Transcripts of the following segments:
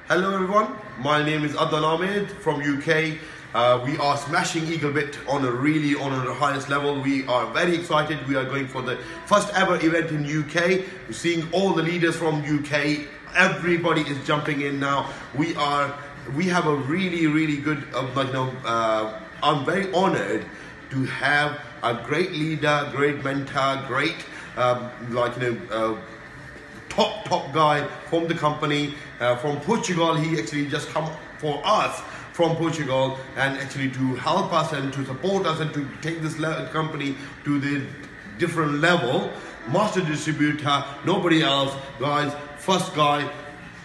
Hello everyone, my name is Adnan from UK. We are smashing Eaglebit on the highest level. We are very excited. We are going for the first ever event in UK. We're seeing all the leaders from UK. Everybody is jumping in now. We have a really good, I'm very honored to have a great leader, great mentor, great top guy from the company from Portugal. He actually just come for us from Portugal and actually to help us and to support us and to take this company to the different level. Master distributor, nobody else, guys. First guy,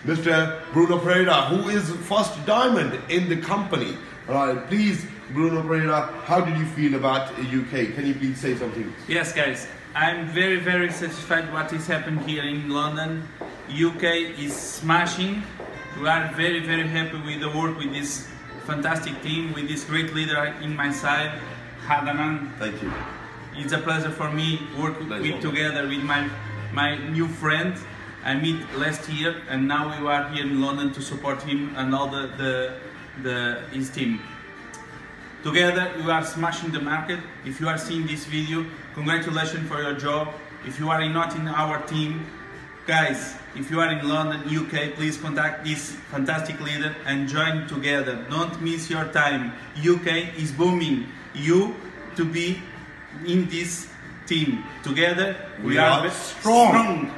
Mr. Bruno Pereira, who is first diamond in the company. All right, please, Bruno Pereira, how did you feel about UK? Can you please say something? Yes, guys. I'm very satisfied what is happening here in London. UK is smashing. We are very happy with the work with this fantastic team, with this great leader in my side, Adnan. Thank you. It's a pleasure for me work together with my new friend. I met last year and now we are here in London to support him and all his team. Together we are smashing the market. If you are seeing this video, congratulations for your job. If you are not in our team, guys, if you are in London, UK, please contact this fantastic leader and join together. Don't miss your time. UK is booming. You to be in this team. Together we are strong.